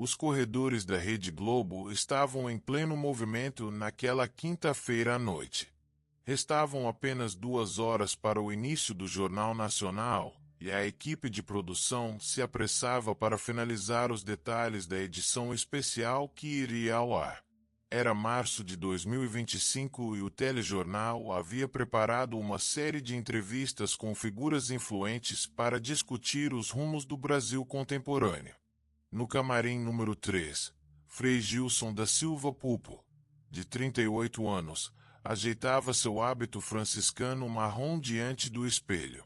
Os corredores da Rede Globo estavam em pleno movimento naquela quinta-feira à noite. Restavam apenas 2 horas para o início do Jornal Nacional, e a equipe de produção se apressava para finalizar os detalhes da edição especial que iria ao ar. Era março de 2025 e o telejornal havia preparado uma série de entrevistas com figuras influentes para discutir os rumos do Brasil contemporâneo. No camarim número 3, Frei Gilson da Silva Pupo, de 38 anos, ajeitava seu hábito franciscano marrom diante do espelho.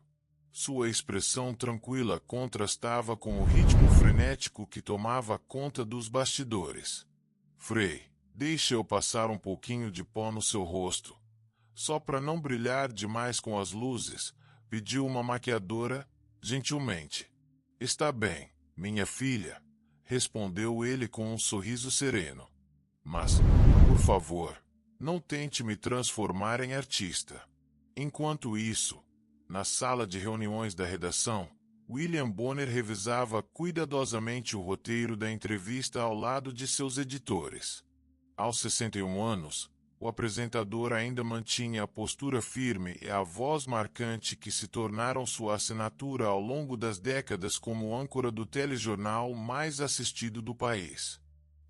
Sua expressão tranquila contrastava com o ritmo frenético que tomava conta dos bastidores. Frei, deixe eu passar um pouquinho de pó no seu rosto. Só para não brilhar demais com as luzes, pediu uma maquiadora, gentilmente. Está bem, minha filha, respondeu ele com um sorriso sereno. Mas, por favor, não tente me transformar em artista. Enquanto isso, na sala de reuniões da redação, William Bonner revisava cuidadosamente o roteiro da entrevista ao lado de seus editores. Aos 61 anos, o apresentador ainda mantinha a postura firme e a voz marcante que se tornaram sua assinatura ao longo das décadas como âncora do telejornal mais assistido do país.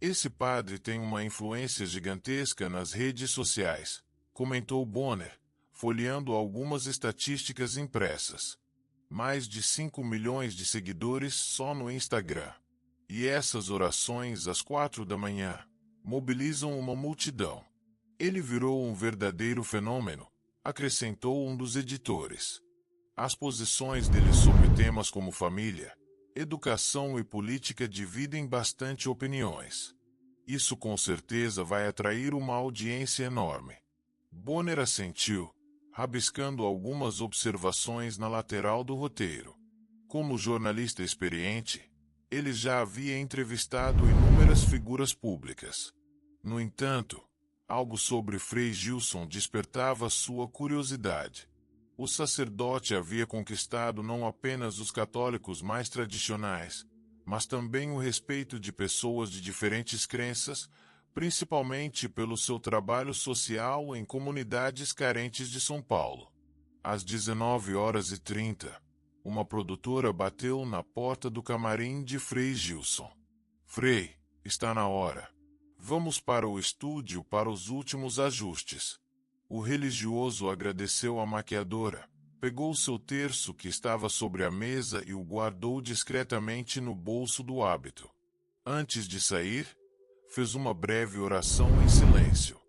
Esse padre tem uma influência gigantesca nas redes sociais, comentou Bonner, folheando algumas estatísticas impressas. Mais de 5 milhões de seguidores só no Instagram. E essas orações às 4 da manhã mobilizam uma multidão. Ele virou um verdadeiro fenômeno, acrescentou um dos editores. As posições dele sobre temas como família, educação e política dividem bastante opiniões. Isso com certeza vai atrair uma audiência enorme. Bonner assentiu, rabiscando algumas observações na lateral do roteiro. Como jornalista experiente, ele já havia entrevistado inúmeras figuras públicas. No entanto, algo sobre Frei Gilson despertava sua curiosidade. O sacerdote havia conquistado não apenas os católicos mais tradicionais, mas também o respeito de pessoas de diferentes crenças, principalmente pelo seu trabalho social em comunidades carentes de São Paulo. Às 19h30, uma produtora bateu na porta do camarim de Frei Gilson. Frei, está na hora. Vamos para o estúdio para os últimos ajustes. O religioso agradeceu à maquiadora, pegou seu terço que estava sobre a mesa e o guardou discretamente no bolso do hábito. Antes de sair, fez uma breve oração em silêncio.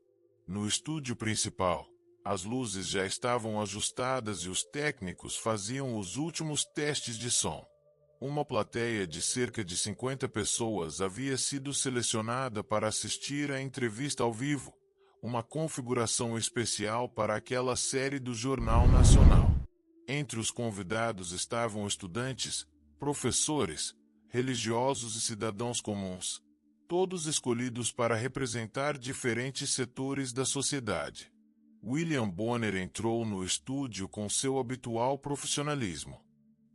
No estúdio principal, as luzes já estavam ajustadas e os técnicos faziam os últimos testes de som. Uma plateia de cerca de 50 pessoas havia sido selecionada para assistir à entrevista ao vivo, uma configuração especial para aquela série do Jornal Nacional. Entre os convidados estavam estudantes, professores, religiosos e cidadãos comuns, todos escolhidos para representar diferentes setores da sociedade. William Bonner entrou no estúdio com seu habitual profissionalismo.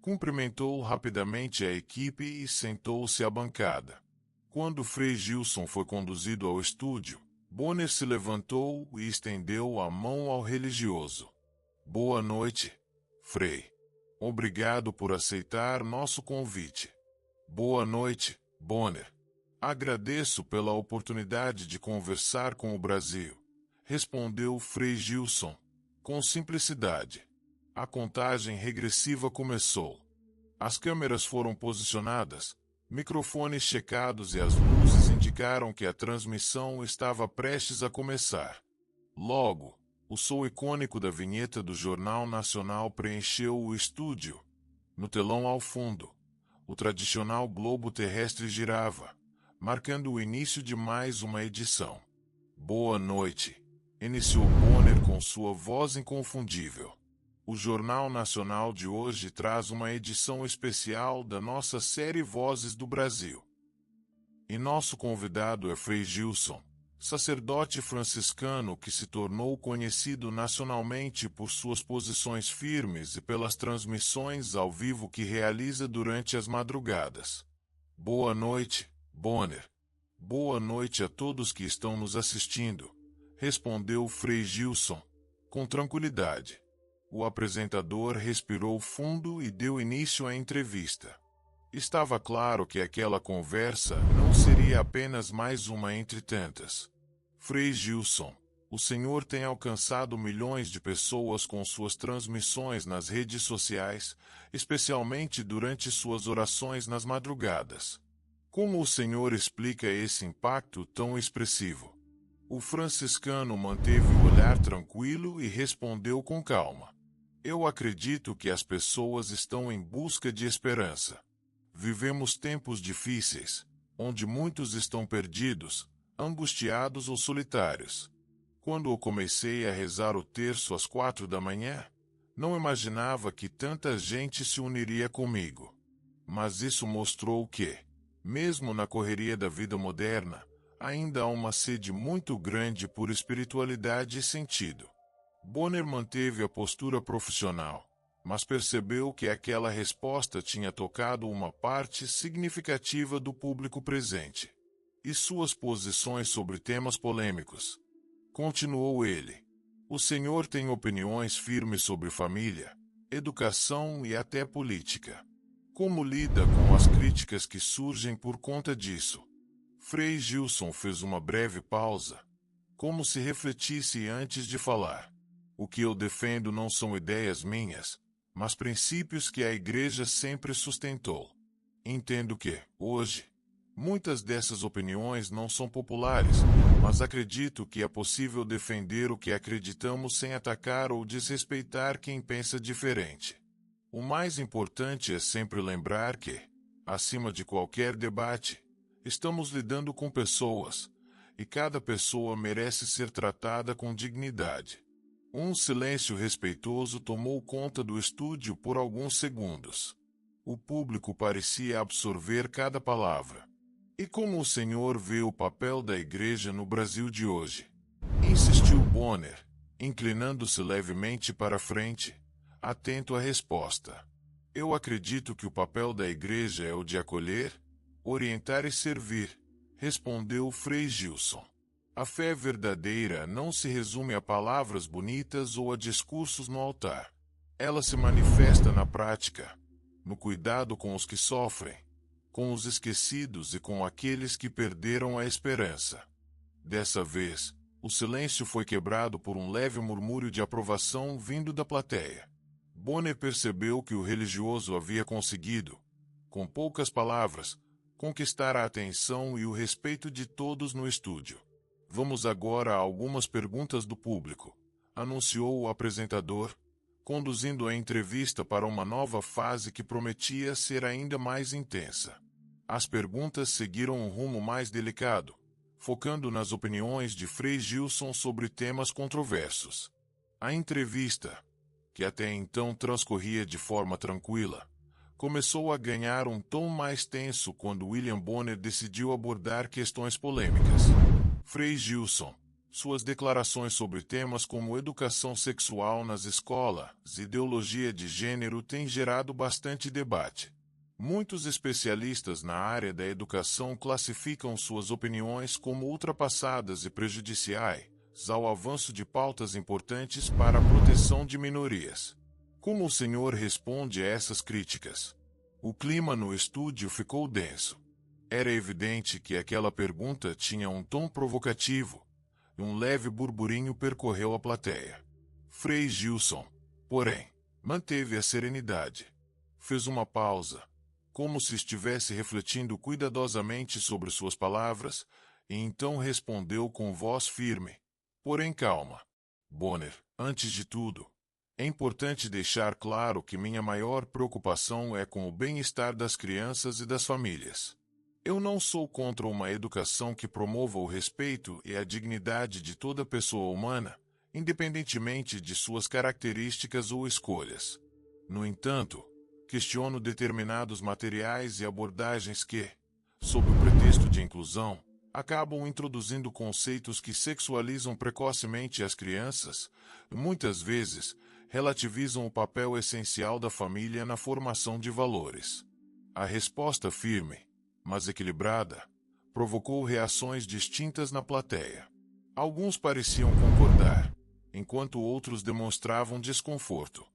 Cumprimentou rapidamente a equipe e sentou-se à bancada. Quando Frei Gilson foi conduzido ao estúdio, Bonner se levantou e estendeu a mão ao religioso. Boa noite, Frei. Obrigado por aceitar nosso convite. Boa noite, Bonner. Agradeço pela oportunidade de conversar com o Brasil, respondeu Frei Gilson, com simplicidade. A contagem regressiva começou. As câmeras foram posicionadas, microfones checados e as luzes indicaram que a transmissão estava prestes a começar. Logo, o som icônico da vinheta do Jornal Nacional preencheu o estúdio. No telão ao fundo, o tradicional globo terrestre girava, marcando o início de mais uma edição. Boa noite, iniciou Bonner com sua voz inconfundível. O Jornal Nacional de hoje traz uma edição especial da nossa série Vozes do Brasil. E nosso convidado é Frei Gilson, sacerdote franciscano que se tornou conhecido nacionalmente por suas posições firmes e pelas transmissões ao vivo que realiza durante as madrugadas. Boa noite, Bonner. Boa noite a todos que estão nos assistindo, respondeu Frei Gilson, com tranquilidade. O apresentador respirou fundo e deu início à entrevista. Estava claro que aquela conversa não seria apenas mais uma entre tantas. Frei Gilson, o senhor tem alcançado milhões de pessoas com suas transmissões nas redes sociais, especialmente durante suas orações nas madrugadas. Como o senhor explica esse impacto tão expressivo? O franciscano manteve o olhar tranquilo e respondeu com calma. Eu acredito que as pessoas estão em busca de esperança. Vivemos tempos difíceis, onde muitos estão perdidos, angustiados ou solitários. Quando eu comecei a rezar o terço às 4 da manhã, não imaginava que tanta gente se uniria comigo. Mas isso mostrou que, mesmo na correria da vida moderna, ainda há uma sede muito grande por espiritualidade e sentido. Bonner manteve a postura profissional, mas percebeu que aquela resposta tinha tocado uma parte significativa do público presente. E suas posições sobre temas polêmicos. Continuou ele. O senhor tem opiniões firmes sobre família, educação e até política. Como lida com as críticas que surgem por conta disso? Frei Gilson fez uma breve pausa, como se refletisse antes de falar. O que eu defendo não são ideias minhas, mas princípios que a Igreja sempre sustentou. Entendo que, hoje, muitas dessas opiniões não são populares, mas acredito que é possível defender o que acreditamos sem atacar ou desrespeitar quem pensa diferente. O mais importante é sempre lembrar que, acima de qualquer debate, estamos lidando com pessoas, e cada pessoa merece ser tratada com dignidade. Um silêncio respeitoso tomou conta do estúdio por alguns segundos. O público parecia absorver cada palavra. E como o senhor vê o papel da Igreja no Brasil de hoje? Insistiu Bonner, inclinando-se levemente para frente, atento à resposta. Eu acredito que o papel da Igreja é o de acolher, orientar e servir, respondeu Frei Gilson. A fé verdadeira não se resume a palavras bonitas ou a discursos no altar. Ela se manifesta na prática, no cuidado com os que sofrem, com os esquecidos e com aqueles que perderam a esperança. Dessa vez, o silêncio foi quebrado por um leve murmúrio de aprovação vindo da plateia. Bonner percebeu que o religioso havia conseguido, com poucas palavras, conquistar a atenção e o respeito de todos no estúdio. Vamos agora a algumas perguntas do público, anunciou o apresentador, conduzindo a entrevista para uma nova fase que prometia ser ainda mais intensa. As perguntas seguiram um rumo mais delicado, focando nas opiniões de Frei Gilson sobre temas controversos. A entrevista, que até então transcorria de forma tranquila, começou a ganhar um tom mais tenso quando William Bonner decidiu abordar questões polêmicas. Frei Gilson, suas declarações sobre temas como educação sexual nas escolas e ideologia de gênero têm gerado bastante debate. Muitos especialistas na área da educação classificam suas opiniões como ultrapassadas e prejudiciais ao avanço de pautas importantes para a proteção de minorias. Como o senhor responde a essas críticas? O clima no estúdio ficou denso. Era evidente que aquela pergunta tinha um tom provocativo, e um leve burburinho percorreu a plateia. Frei Gilson, porém, manteve a serenidade. Fez uma pausa, como se estivesse refletindo cuidadosamente sobre suas palavras, e então respondeu com voz firme, porém calma. Bonner, antes de tudo, é importante deixar claro que minha maior preocupação é com o bem-estar das crianças e das famílias. Eu não sou contra uma educação que promova o respeito e a dignidade de toda pessoa humana, independentemente de suas características ou escolhas. No entanto, questiono determinados materiais e abordagens que, sob o pretexto de inclusão, acabam introduzindo conceitos que sexualizam precocemente as crianças, e muitas vezes relativizam o papel essencial da família na formação de valores. A resposta firme, mas equilibrada, provocou reações distintas na plateia. Alguns pareciam concordar, enquanto outros demonstravam desconforto.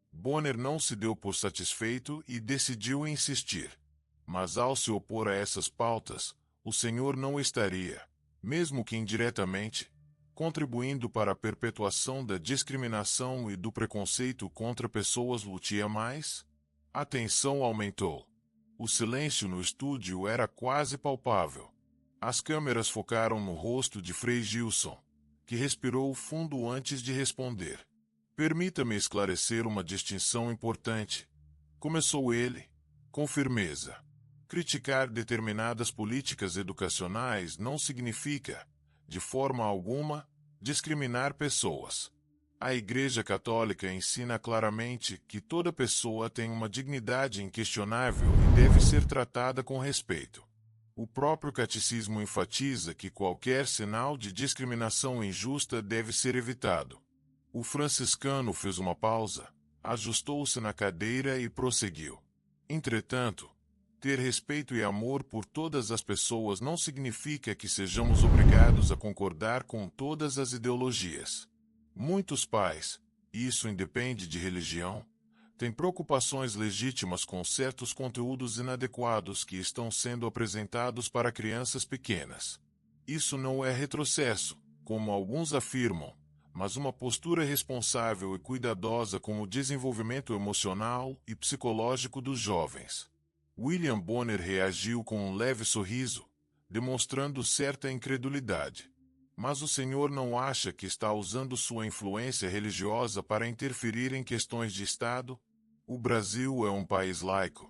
Bonner não se deu por satisfeito e decidiu insistir. Mas ao se opor a essas pautas, o senhor não estaria, mesmo que indiretamente, contribuindo para a perpetuação da discriminação e do preconceito contra pessoas LGBTQIA+. A tensão aumentou. O silêncio no estúdio era quase palpável. As câmeras focaram no rosto de Frei Gilson, que respirou fundo antes de responder. Permita-me esclarecer uma distinção importante. Começou ele, com firmeza. Criticar determinadas políticas educacionais não significa, de forma alguma, discriminar pessoas. A Igreja Católica ensina claramente que toda pessoa tem uma dignidade inquestionável e deve ser tratada com respeito. O próprio catecismo enfatiza que qualquer sinal de discriminação injusta deve ser evitado. O franciscano fez uma pausa, ajustou-se na cadeira e prosseguiu. Entretanto, ter respeito e amor por todas as pessoas não significa que sejamos obrigados a concordar com todas as ideologias. Muitos pais, e isso independe de religião, têm preocupações legítimas com certos conteúdos inadequados que estão sendo apresentados para crianças pequenas. Isso não é retrocesso, como alguns afirmam, mas uma postura responsável e cuidadosa com o desenvolvimento emocional e psicológico dos jovens. William Bonner reagiu com um leve sorriso, demonstrando certa incredulidade. Mas o senhor não acha que está usando sua influência religiosa para interferir em questões de Estado? O Brasil é um país laico.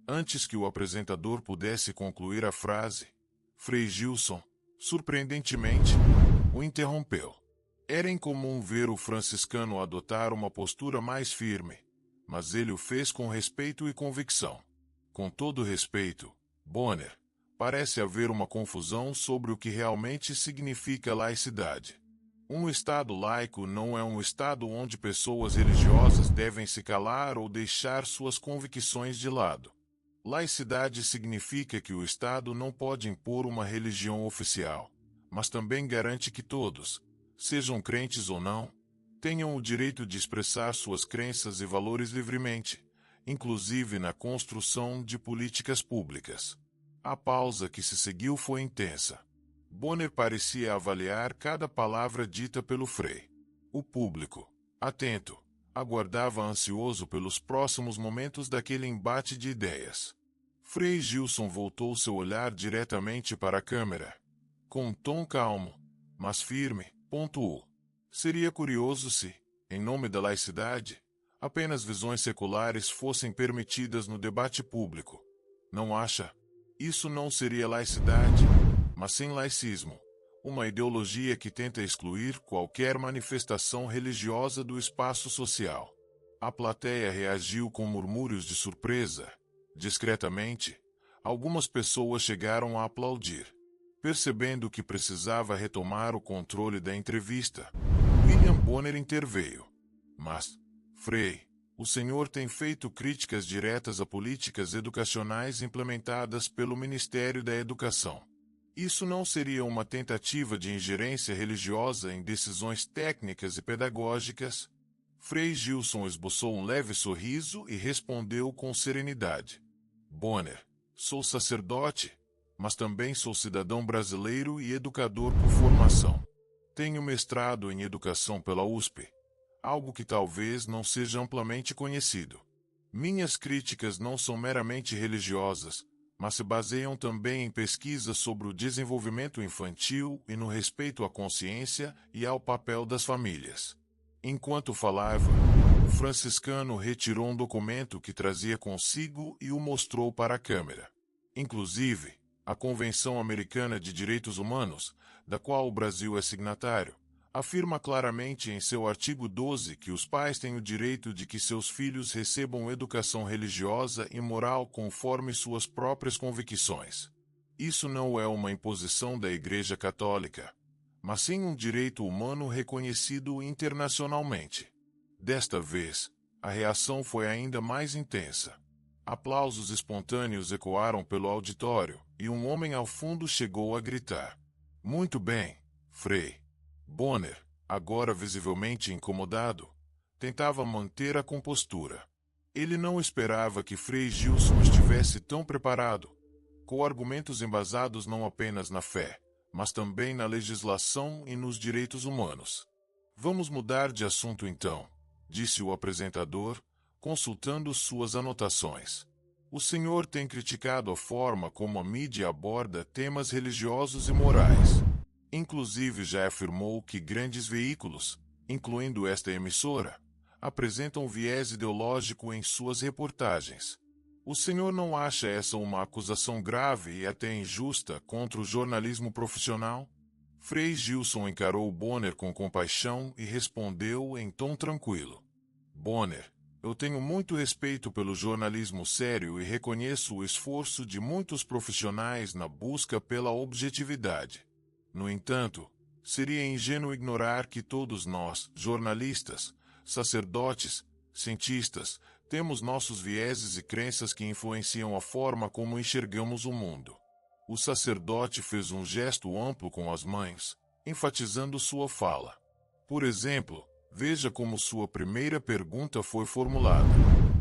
Antes que o apresentador pudesse concluir a frase, Frei Gilson, surpreendentemente, o interrompeu. Era incomum ver o franciscano adotar uma postura mais firme, mas ele o fez com respeito e convicção. Com todo respeito, Bonner, parece haver uma confusão sobre o que realmente significa laicidade. Um Estado laico não é um Estado onde pessoas religiosas devem se calar ou deixar suas convicções de lado. Laicidade significa que o Estado não pode impor uma religião oficial, mas também garante que todos, sejam crentes ou não, tenham o direito de expressar suas crenças e valores livremente, inclusive na construção de políticas públicas. A pausa que se seguiu foi intensa. Bonner parecia avaliar cada palavra dita pelo Frei. O público, atento, aguardava ansioso pelos próximos momentos daquele embate de ideias. Frei Gilson voltou seu olhar diretamente para a câmera. Com um tom calmo, mas firme, pontuou. Seria curioso se, em nome da laicidade, apenas visões seculares fossem permitidas no debate público. Não acha? Isso não seria laicidade, mas sim laicismo, uma ideologia que tenta excluir qualquer manifestação religiosa do espaço social. A plateia reagiu com murmúrios de surpresa. Discretamente, algumas pessoas chegaram a aplaudir. Percebendo que precisava retomar o controle da entrevista, William Bonner interveio. Mas, Frei, o senhor tem feito críticas diretas a políticas educacionais implementadas pelo Ministério da Educação. Isso não seria uma tentativa de ingerência religiosa em decisões técnicas e pedagógicas? Frei Gilson esboçou um leve sorriso e respondeu com serenidade. Bonner, sou sacerdote, mas também sou cidadão brasileiro e educador por formação. Tenho mestrado em educação pela USP, algo que talvez não seja amplamente conhecido. Minhas críticas não são meramente religiosas, mas se baseiam também em pesquisas sobre o desenvolvimento infantil e no respeito à consciência e ao papel das famílias. Enquanto falava, o franciscano retirou um documento que trazia consigo e o mostrou para a câmera. Inclusive, a Convenção Americana de Direitos Humanos, da qual o Brasil é signatário, afirma claramente em seu artigo 12 que os pais têm o direito de que seus filhos recebam educação religiosa e moral conforme suas próprias convicções. Isso não é uma imposição da Igreja Católica, mas sim um direito humano reconhecido internacionalmente. Desta vez, a reação foi ainda mais intensa. Aplausos espontâneos ecoaram pelo auditório, e um homem ao fundo chegou a gritar: "Muito bem, Frei." Bonner, agora visivelmente incomodado, tentava manter a compostura. Ele não esperava que Frei Gilson estivesse tão preparado, com argumentos embasados não apenas na fé, mas também na legislação e nos direitos humanos. "Vamos mudar de assunto então", disse o apresentador, consultando suas anotações. "O senhor tem criticado a forma como a mídia aborda temas religiosos e morais. Inclusive já afirmou que grandes veículos, incluindo esta emissora, apresentam viés ideológico em suas reportagens. O senhor não acha essa uma acusação grave e até injusta contra o jornalismo profissional?" Frei Gilson encarou Bonner com compaixão e respondeu em tom tranquilo: "Bonner, eu tenho muito respeito pelo jornalismo sério e reconheço o esforço de muitos profissionais na busca pela objetividade. No entanto, seria ingênuo ignorar que todos nós, jornalistas, sacerdotes, cientistas, temos nossos vieses e crenças que influenciam a forma como enxergamos o mundo." O sacerdote fez um gesto amplo com as mãos, enfatizando sua fala. "Por exemplo, veja como sua primeira pergunta foi formulada.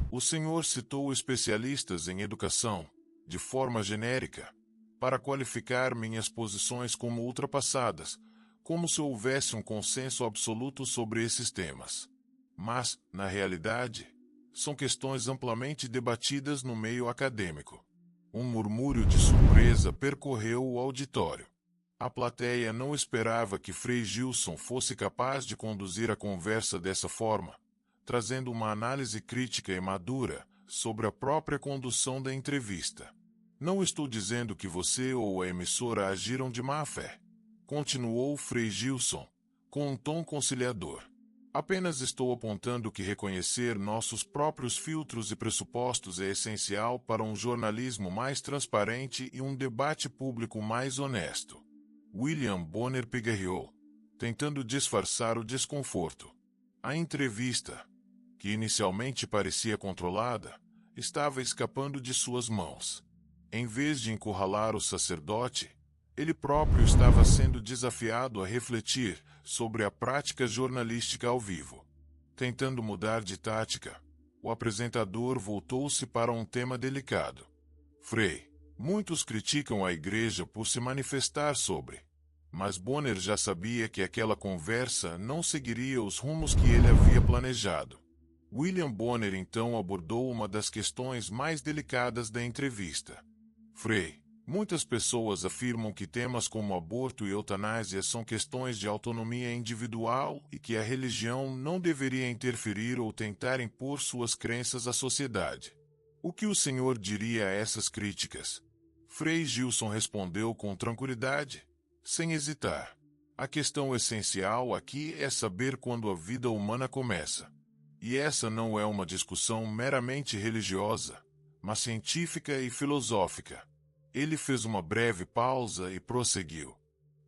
O senhor citou especialistas em educação, de forma genérica, para qualificar minhas posições como ultrapassadas, como se houvesse um consenso absoluto sobre esses temas. Mas, na realidade, são questões amplamente debatidas no meio acadêmico." Um murmúrio de surpresa percorreu o auditório. A plateia não esperava que Frei Gilson fosse capaz de conduzir a conversa dessa forma, trazendo uma análise crítica e madura sobre a própria condução da entrevista. "Não estou dizendo que você ou a emissora agiram de má fé", continuou Frei Gilson, com um tom conciliador. "Apenas estou apontando que reconhecer nossos próprios filtros e pressupostos é essencial para um jornalismo mais transparente e um debate público mais honesto." William Bonner pigarreou, tentando disfarçar o desconforto. A entrevista, que inicialmente parecia controlada, estava escapando de suas mãos. Em vez de encurralar o sacerdote, ele próprio estava sendo desafiado a refletir sobre a prática jornalística ao vivo. Tentando mudar de tática, o apresentador voltou-se para um tema delicado. "Frei, muitos criticam a igreja por se manifestar sobre." Mas Bonner já sabia que aquela conversa não seguiria os rumos que ele havia planejado. William Bonner então abordou uma das questões mais delicadas da entrevista. "Frei, muitas pessoas afirmam que temas como aborto e eutanásia são questões de autonomia individual e que a religião não deveria interferir ou tentar impor suas crenças à sociedade. O que o senhor diria a essas críticas?" Frei Gilson respondeu com tranquilidade, sem hesitar: "A questão essencial aqui é saber quando a vida humana começa. E essa não é uma discussão meramente religiosa, mas científica e filosófica." Ele fez uma breve pausa e prosseguiu: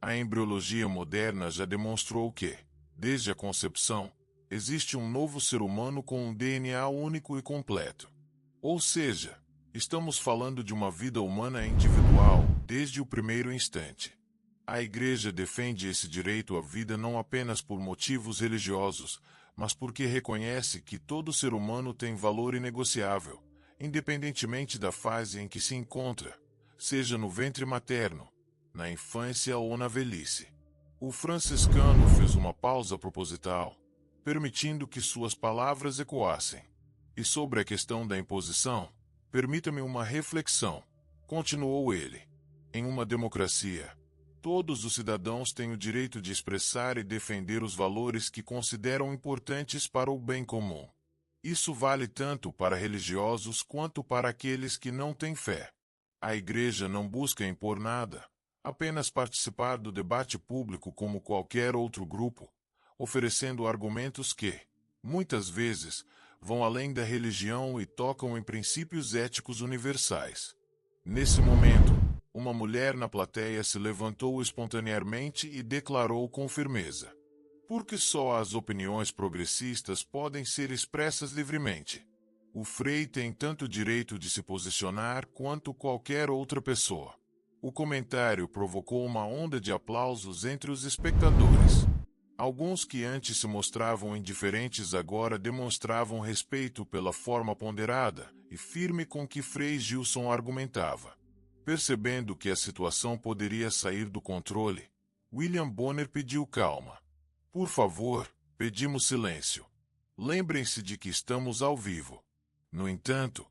"A embriologia moderna já demonstrou que, desde a concepção, existe um novo ser humano com um DNA único e completo. Ou seja, estamos falando de uma vida humana individual desde o primeiro instante. A Igreja defende esse direito à vida não apenas por motivos religiosos, mas porque reconhece que todo ser humano tem valor inegociável, independentemente da fase em que se encontra, seja no ventre materno, na infância ou na velhice." O franciscano fez uma pausa proposital, permitindo que suas palavras ecoassem. "E sobre a questão da imposição, permita-me uma reflexão", continuou ele. "Em uma democracia, todos os cidadãos têm o direito de expressar e defender os valores que consideram importantes para o bem comum. Isso vale tanto para religiosos quanto para aqueles que não têm fé. A Igreja não busca impor nada, apenas participar do debate público como qualquer outro grupo, oferecendo argumentos que, muitas vezes, vão além da religião e tocam em princípios éticos universais." Nesse momento, uma mulher na plateia se levantou espontaneamente e declarou com firmeza: "Porque só as opiniões progressistas podem ser expressas livremente. O Frei tem tanto direito de se posicionar quanto qualquer outra pessoa." O comentário provocou uma onda de aplausos entre os espectadores. Alguns que antes se mostravam indiferentes agora demonstravam respeito pela forma ponderada e firme com que Frei Gilson argumentava. Percebendo que a situação poderia sair do controle, William Bonner pediu calma. Por favor, pedimos silêncio. Lembrem-se de que estamos ao vivo. No entanto,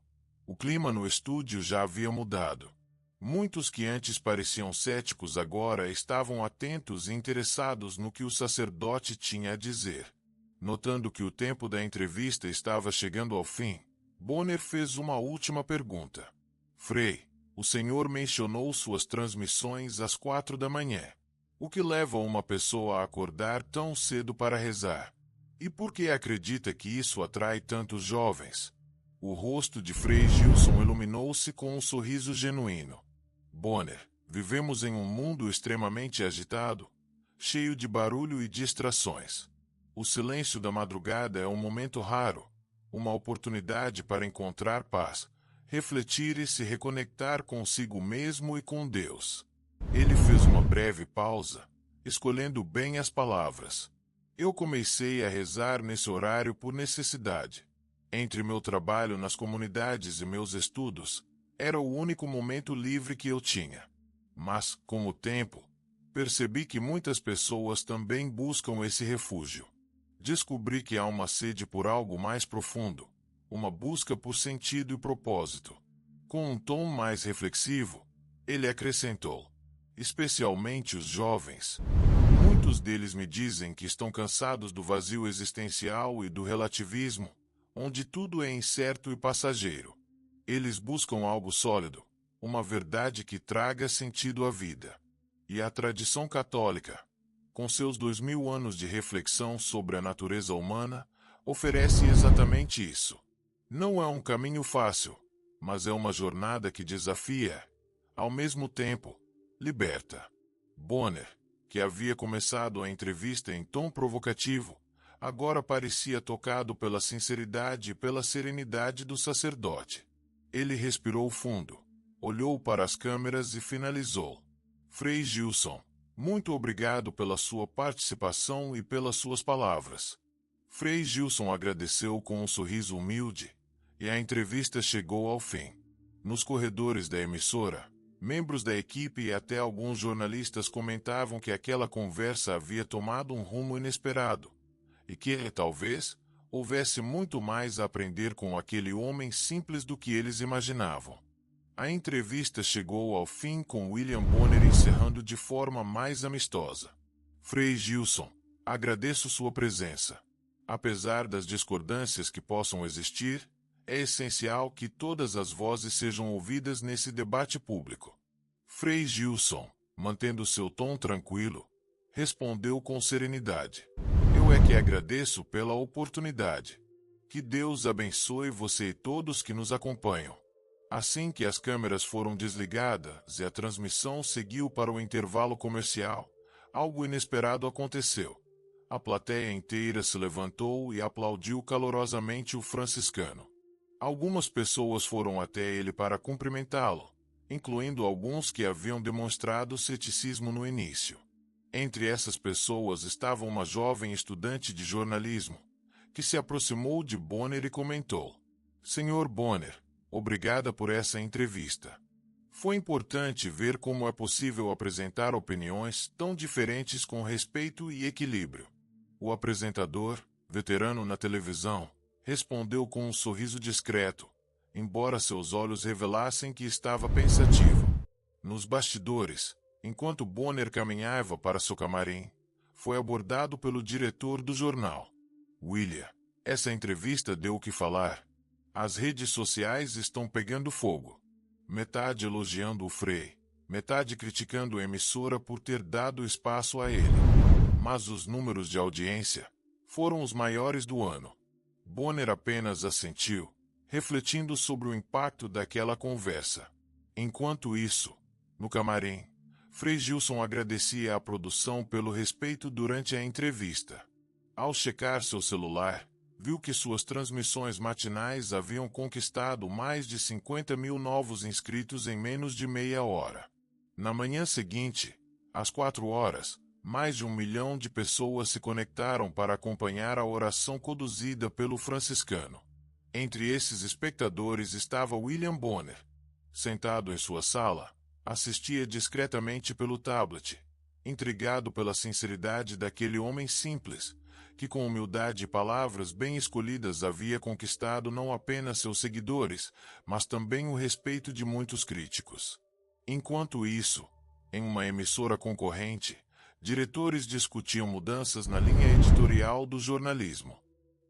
o clima no estúdio já havia mudado. Muitos que antes pareciam céticos agora estavam atentos e interessados no que o sacerdote tinha a dizer. Notando que o tempo da entrevista estava chegando ao fim, Bonner fez uma última pergunta. Frei, o senhor mencionou suas transmissões às 4 da manhã. O que leva uma pessoa a acordar tão cedo para rezar? E por que acredita que isso atrai tantos jovens? O rosto de Frei Gilson iluminou-se com um sorriso genuíno. Bonner, vivemos em um mundo extremamente agitado, cheio de barulho e distrações. O silêncio da madrugada é um momento raro, uma oportunidade para encontrar paz, refletir e se reconectar consigo mesmo e com Deus. Ele fez uma breve pausa, escolhendo bem as palavras. Eu comecei a rezar nesse horário por necessidade. Entre meu trabalho nas comunidades e meus estudos, era o único momento livre que eu tinha. Mas, com o tempo, percebi que muitas pessoas também buscam esse refúgio. Descobri que há uma sede por algo mais profundo, uma busca por sentido e propósito. Com um tom mais reflexivo, ele acrescentou: especialmente os jovens. Muitos deles me dizem que estão cansados do vazio existencial e do relativismo, onde tudo é incerto e passageiro. Eles buscam algo sólido, uma verdade que traga sentido à vida. E a tradição católica, com seus 2000 anos de reflexão sobre a natureza humana, oferece exatamente isso. Não é um caminho fácil, mas é uma jornada que desafia, ao mesmo tempo, liberta. Bonner, que havia começado a entrevista em tom provocativo, agora parecia tocado pela sinceridade e pela serenidade do sacerdote. Ele respirou fundo, olhou para as câmeras e finalizou. Frei Gilson, muito obrigado pela sua participação e pelas suas palavras. Frei Gilson agradeceu com um sorriso humilde, e a entrevista chegou ao fim. Nos corredores da emissora, membros da equipe e até alguns jornalistas comentavam que aquela conversa havia tomado um rumo inesperado, e que, talvez, houvesse muito mais a aprender com aquele homem simples do que eles imaginavam. A entrevista chegou ao fim com William Bonner encerrando de forma mais amistosa. Frei Gilson, agradeço sua presença. Apesar das discordâncias que possam existir, é essencial que todas as vozes sejam ouvidas nesse debate público. Frei Gilson, mantendo seu tom tranquilo, respondeu com serenidade. Eu é que agradeço pela oportunidade. Que Deus abençoe você e todos que nos acompanham. Assim que as câmeras foram desligadas e a transmissão seguiu para o intervalo comercial, algo inesperado aconteceu. A plateia inteira se levantou e aplaudiu calorosamente o franciscano. Algumas pessoas foram até ele para cumprimentá-lo, incluindo alguns que haviam demonstrado ceticismo no início. Entre essas pessoas estava uma jovem estudante de jornalismo, que se aproximou de Bonner e comentou: Senhor Bonner, obrigada por essa entrevista. Foi importante ver como é possível apresentar opiniões tão diferentes com respeito e equilíbrio. O apresentador, veterano na televisão, respondeu com um sorriso discreto, embora seus olhos revelassem que estava pensativo. Nos bastidores, enquanto Bonner caminhava para seu camarim, foi abordado pelo diretor do jornal. William, essa entrevista deu o que falar. As redes sociais estão pegando fogo. Metade elogiando o Frei, metade criticando a emissora por ter dado espaço a ele. Mas os números de audiência foram os maiores do ano. Bonner apenas assentiu, refletindo sobre o impacto daquela conversa. Enquanto isso, no camarim, Frei Gilson agradecia à produção pelo respeito durante a entrevista. Ao checar seu celular, viu que suas transmissões matinais haviam conquistado mais de 50 mil novos inscritos em menos de meia hora. Na manhã seguinte, às 4 horas, mais de 1 milhão de pessoas se conectaram para acompanhar a oração conduzida pelo franciscano. Entre esses espectadores estava William Bonner. Sentado em sua sala, assistia discretamente pelo tablet, intrigado pela sinceridade daquele homem simples, que com humildade e palavras bem escolhidas havia conquistado não apenas seus seguidores, mas também o respeito de muitos críticos. Enquanto isso, em uma emissora concorrente, diretores discutiam mudanças na linha editorial do jornalismo.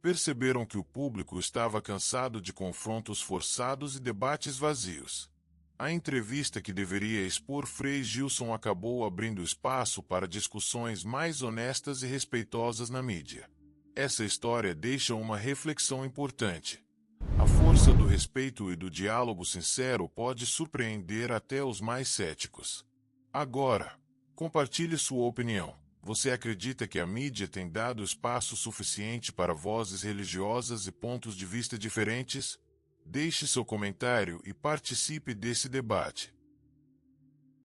Perceberam que o público estava cansado de confrontos forçados e debates vazios. A entrevista que deveria expor Frei Gilson acabou abrindo espaço para discussões mais honestas e respeitosas na mídia. Essa história deixa uma reflexão importante. A força do respeito e do diálogo sincero pode surpreender até os mais céticos. Agora, compartilhe sua opinião. Você acredita que a mídia tem dado espaço suficiente para vozes religiosas e pontos de vista diferentes? Deixe seu comentário e participe desse debate.